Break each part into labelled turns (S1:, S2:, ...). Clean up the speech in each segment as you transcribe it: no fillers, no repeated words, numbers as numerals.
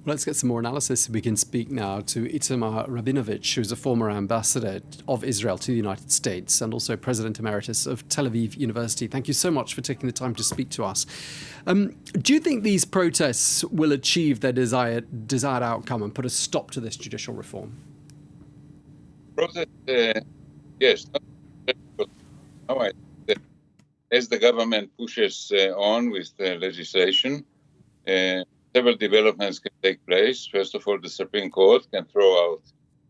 S1: Well, let's get some more analysis. We can speak now to Itamar Rabinovich, who's a former ambassador of Israel to the United States and also President Emeritus of Tel Aviv University. Thank you so much for taking the time to speak to us. Do you think these protests will achieve their desired outcome and put a stop to this judicial reform?
S2: Protest, yes. Now, I think that as the government pushes on with legislation, several developments can take place. First of all, the Supreme Court can throw out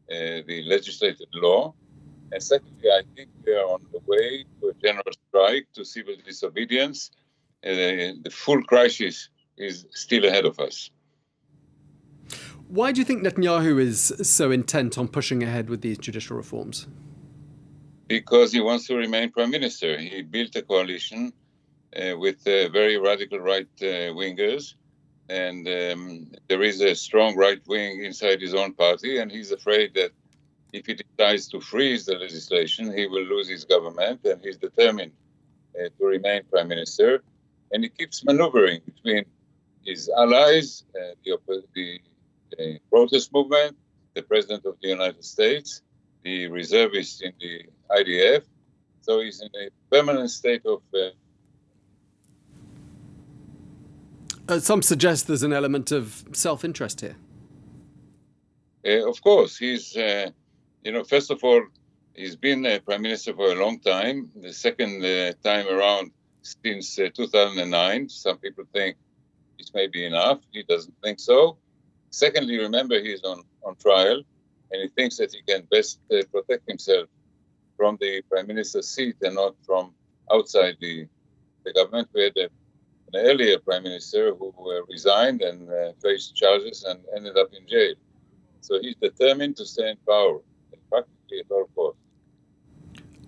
S2: the legislated law. And secondly, I think we are on the way to a general strike, to civil disobedience. The full crisis is still ahead of us.
S1: Why do you think Netanyahu is so intent on pushing ahead with these judicial reforms?
S2: Because he wants to remain prime minister. He built a coalition with very radical right-wingers. And there is a strong right wing inside his own party, and he's afraid that if he decides to freeze the legislation, he will lose his government, and he's determined to remain prime minister. And he keeps maneuvering between his allies, the protest movement, the President of the United States, the reservists in the IDF. So he's in a permanent state of
S1: some suggest there's an element of self-interest here.
S2: Of course, he's, first of all, he's been prime minister for a long time. The second time around since 2009. Some people think it may be enough. He doesn't think so. Secondly, remember, he's on trial, and he thinks that he can best protect himself from the prime minister's seat and not from outside the government. We had an earlier prime minister who resigned and faced charges and ended up in jail. So he's determined to stay in power, practically at all costs.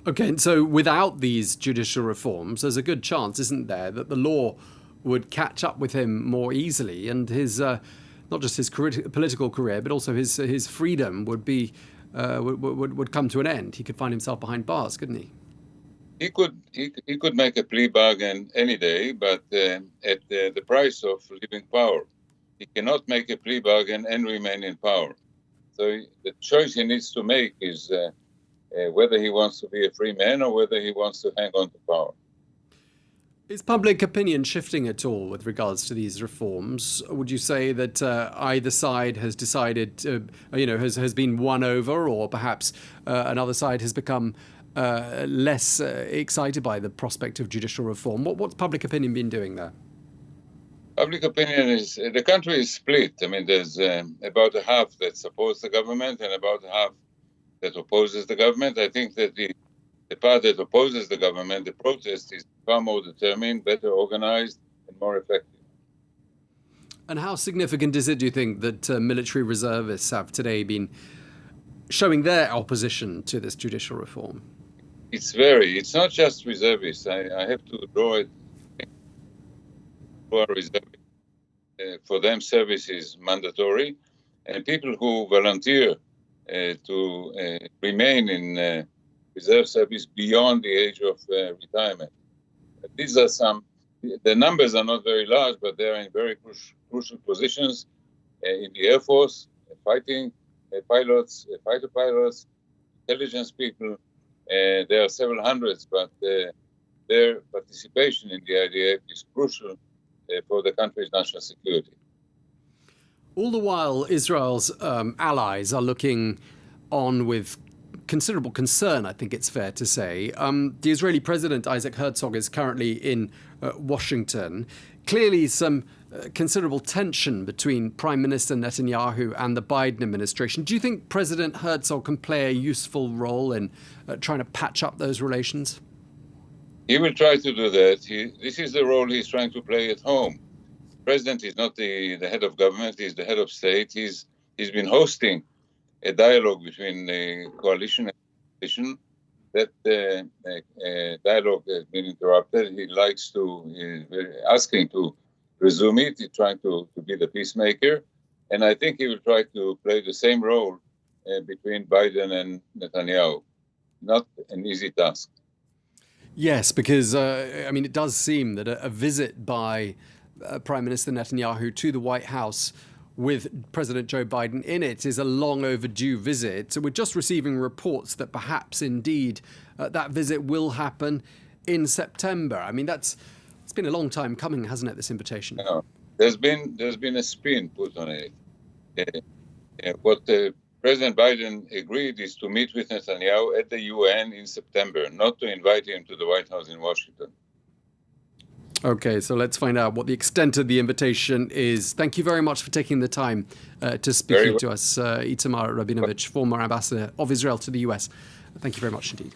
S1: Okay, and so without these judicial reforms, there's a good chance, isn't there, that the law would catch up with him more easily, and his not just his political career, but also his freedom would be would come to an end. He could find himself behind bars, couldn't he?
S2: He could make a plea bargain any day, but at the price of leaving power. He cannot make a plea bargain and remain in power. So the choice he needs to make is whether he wants to be a free man or whether he wants to hang on to power.
S1: Is public opinion shifting at all with regards to these reforms? Would you say that either side has decided, has been won over, or perhaps another side has become less excited by the prospect of judicial reform? What's public opinion been doing there?
S2: Public opinion is, the country is split. I mean, there's about a half that supports the government and about a half that opposes the government. I think that the part that opposes the government, the protest, is far more determined, better organized, and more effective.
S1: And how significant is it, do you think, that military reservists have today been showing their opposition to this judicial reform?
S2: It's not just reservists. I have to draw it for reservists. For them, service is mandatory, and people who volunteer to remain in reserve service beyond the age of retirement. These are the numbers are not very large, but they're in very crucial positions in the Air Force, fighting pilots, fighter pilots, intelligence people. There are several hundreds, but their participation in the IDF is crucial for the country's national security.
S1: All the while, Israel's allies are looking on with considerable concern, I think it's fair to say. The Israeli President, Isaac Herzog, is currently in Washington. Clearly some considerable tension between Prime Minister Netanyahu and the Biden administration. Do you think President Herzog can play a useful role in trying to patch up those relations?
S2: He will try to do that. This is the role he's trying to play at home. The president is not the head of government, he's the head of state. He's been hosting a dialogue between the coalition and opposition. That dialogue has been interrupted. He's asking to resume it. He's trying to be the peacemaker. And I think he will try to play the same role between Biden and Netanyahu. Not an easy task.
S1: Yes, because, it does seem that a visit by Prime Minister Netanyahu to the White House with President Joe Biden in it is a long overdue visit. So we're just receiving reports that perhaps indeed that visit will happen in September. I mean, it's been a long time coming, hasn't it, this invitation?
S2: No, there's been a spin put on it. What President Biden agreed is to meet with Netanyahu at the UN in September, not to invite him to the White House in Washington.
S1: Okay, so let's find out what the extent of the invitation is. Thank you very much for taking the time to speak to us, Itamar Rabinovich, former ambassador of Israel to the US. Thank you very much indeed.